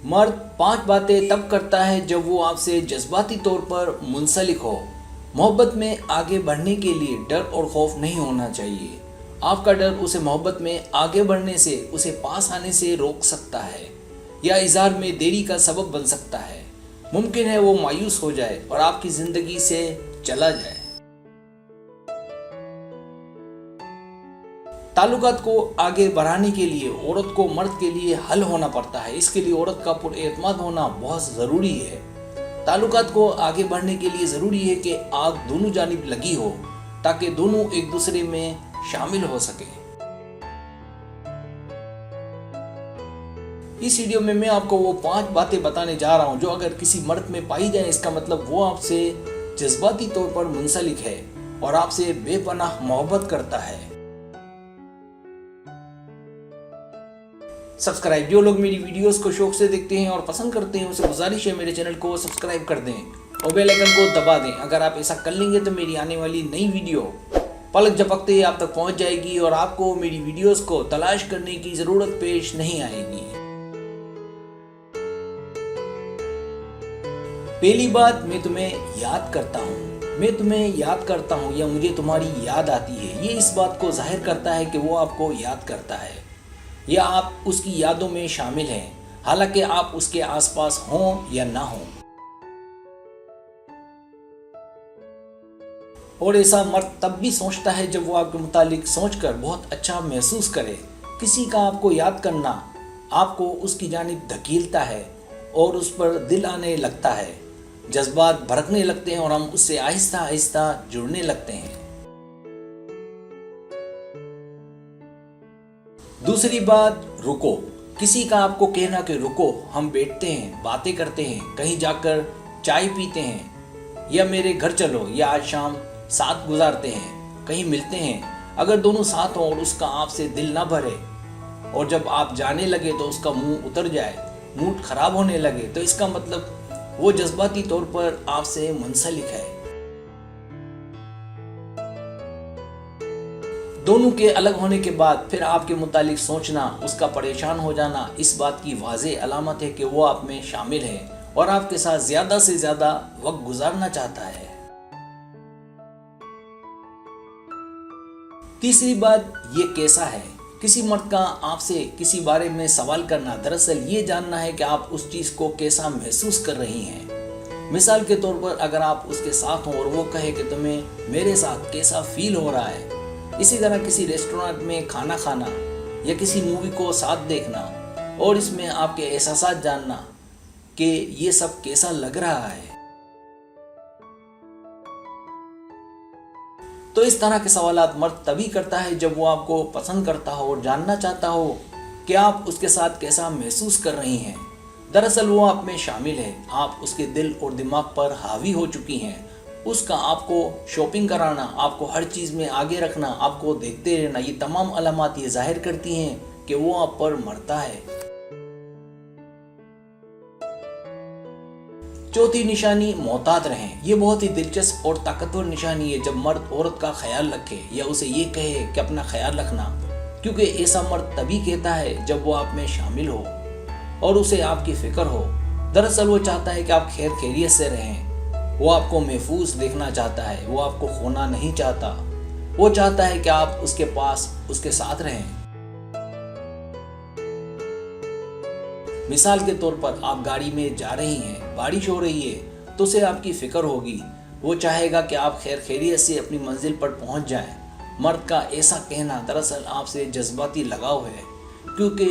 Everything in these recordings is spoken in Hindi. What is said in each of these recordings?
मर्द 5 बातें तब करता है जब वो आपसे जज्बाती तौर पर मुंसलिक हो। मोहब्बत में आगे बढ़ने के लिए डर और खौफ नहीं होना चाहिए। आपका डर उसे मोहब्बत में आगे बढ़ने से, उसे पास आने से रोक सकता है या इज़हार में देरी का सबब बन सकता है। मुमकिन है वो मायूस हो जाए और आपकी ज़िंदगी से चला जाए। ताल्लुकात को आगे बढ़ाने के लिए औरत को मर्द के लिए हल होना पड़ता है। इसके लिए औरत का पुरएतमाद होना बहुत ज़रूरी है। ताल्लुकात को आगे बढ़ने के लिए ज़रूरी है कि आग दोनों जानिब लगी हो ताकि दोनों एक दूसरे में शामिल हो सके। इस वीडियो में मैं आपको वो 5 बातें बताने जा रहा हूँ जो अगर किसी मर्द में पाई जाए, इसका मतलब वो आपसे जज्बाती तौर पर मुंसलिक है और आपसे बेपनाह मोहब्बत करता है। सब्सक्राइब, जो लोग मेरी वीडियोस को शौक से देखते हैं और पसंद करते हैं उसे गुजारिश है मेरे चैनल को सब्सक्राइब कर दें और बेल आइकन को दबा दें। अगर आप ऐसा कर लेंगे तो मेरी आने वाली नई वीडियो पलक झपकते ही आप तक पहुंच जाएगी और आपको मेरी वीडियोस को तलाश करने की ज़रूरत पेश नहीं आएगी। पहली बात, मैं तुम्हें याद करता हूँ। मैं तुम्हें याद करता हूँ या मुझे तुम्हारी याद आती है, ये इस बात को जाहिर करता है कि वो आपको याद करता है या आप उसकी यादों में शामिल हैं, हालांकि आप उसके आसपास हों या ना हों। और ऐसा मर्द तब भी सोचता है जब वो आपके मुतालिक सोचकर बहुत अच्छा महसूस करे। किसी का आपको याद करना आपको उसकी जानिब धकेलता है और उस पर दिल आने लगता है, जज्बात भड़कने लगते हैं और हम उससे आहिस्ता आहिस्ता जुड़ने लगते हैं। दूसरी बात, रुको। किसी का आपको कहना कि रुको, हम बैठते हैं, बातें करते हैं, कहीं जाकर चाय पीते हैं या मेरे घर चलो या आज शाम साथ गुजारते हैं, कहीं मिलते हैं। अगर दोनों साथ हों और उसका आपसे दिल ना भरे और जब आप जाने लगे तो उसका मुंह उतर जाए, मूड खराब होने लगे, तो इसका मतलब वो जज्बाती तौर पर आपसे मुंसलिक है। दोनों के अलग होने के बाद फिर आपके मुतालिक सोचना, उसका परेशान हो जाना, इस बात की वाज़ेह अलामत है कि वो आप में शामिल है और आपके साथ ज़्यादा से ज़्यादा वक्त गुजारना चाहता है। तीसरी बात, ये कैसा है। किसी मर्द का आपसे किसी बारे में सवाल करना दरअसल ये जानना है कि आप उस चीज़ को कैसा महसूस कर रही हैं। मिसाल के तौर पर अगर आप उसके साथ हों और वो कहे कि तुम्हें मेरे साथ कैसा फील हो रहा है। इसी तरह किसी रेस्टोरेंट में खाना खाना या किसी मूवी को साथ देखना और इसमें आपके एहसास जानना कि ये सब कैसा लग रहा है। तो इस तरह के सवालात मर्द तभी करता है जब वो आपको पसंद करता हो और जानना चाहता हो कि आप उसके साथ कैसा महसूस कर रही हैं। दरअसल वो आप में शामिल है, आप उसके दिल और दिमाग पर हावी हो चुकी हैं। उसका आपको शॉपिंग कराना, आपको हर चीज़ में आगे रखना, आपको देखते रहना, ये तमाम अलामात ये जाहिर करती हैं कि वो आप पर मरता है। चौथी निशानी, मोहतात रहें। ये बहुत ही दिलचस्प और ताकतवर निशानी है जब मर्द औरत का ख्याल रखे या उसे ये कहे कि अपना ख्याल रखना, क्योंकि ऐसा मर्द तभी कहता है जब वो आप में शामिल हो और उसे आपकी फिक्र हो। दरअसल वो चाहता है कि आप खैर खैरियत से रहें। वो आपको महफूज देखना चाहता है, वो आपको खोना नहीं चाहता। वो चाहता है कि आप उसके पास, उसके साथ रहें। मिसाल के तौर पर आप गाड़ी में जा रही हैं, बारिश हो रही है तो उसे आपकी फिक्र होगी। वो चाहेगा कि आप खैर खैरियत से अपनी मंजिल पर पहुंच जाएं। मर्द का ऐसा कहना दरअसल आपसे जज्बाती लगाव है, क्योंकि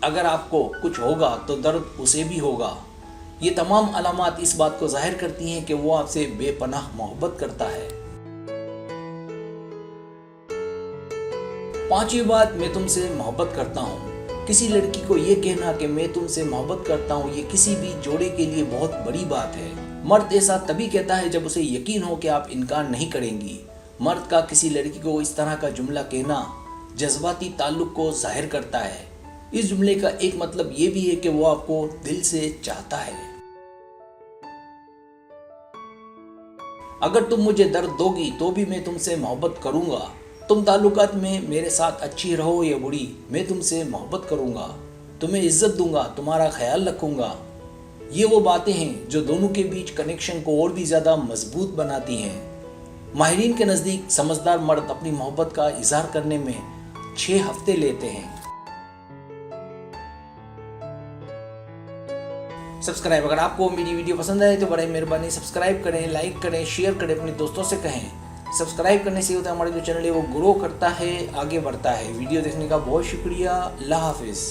अगर आपको कुछ होगा तो दर्द उसे भी होगा। ये तमाम अलामात इस बात को जाहिर करती हैं कि वो आपसे बेपनाह मोहब्बत करता है। पांचवी बात, मैं तुमसे मोहब्बत करता हूँ। किसी लड़की को ये कहना कि मैं तुमसे मोहब्बत करता हूँ, ये किसी भी जोड़े के लिए बहुत बड़ी बात है। मर्द ऐसा तभी कहता है जब उसे यकीन हो कि आप इनकार नहीं करेंगी। मर्द का किसी लड़की को इस तरह का जुमला कहना जज्बाती ताल्लुक को जाहिर करता है। इस जुमले का एक मतलब ये भी है कि वो आपको दिल से चाहता है। अगर तुम मुझे दर्द दोगी तो भी मैं तुमसे मोहब्बत करूंगा। तुम ताल्लुकात में मेरे साथ अच्छी रहो या बुरी, मैं तुमसे मोहब्बत करूंगा। तुम्हें इज्जत दूंगा, तुम्हारा ख्याल रखूंगा। ये वो बातें हैं जो दोनों के बीच कनेक्शन को और भी ज़्यादा मजबूत बनाती हैं। माहिरीन के नज़दीक समझदार मर्द अपनी मोहब्बत का इजहार करने में 6 हफ्ते लेते हैं। सब्सक्राइब, अगर आपको मेरी वीडियो पसंद आए तो बड़ी मेहरबानी सब्सक्राइब करें, लाइक करें, शेयर करें, अपने दोस्तों से कहें। सब्सक्राइब करने से होता है हमारा जो चैनल है वो ग्रो करता है, आगे बढ़ता है। वीडियो देखने का बहुत शुक्रिया। अल्लाह हाफिज़।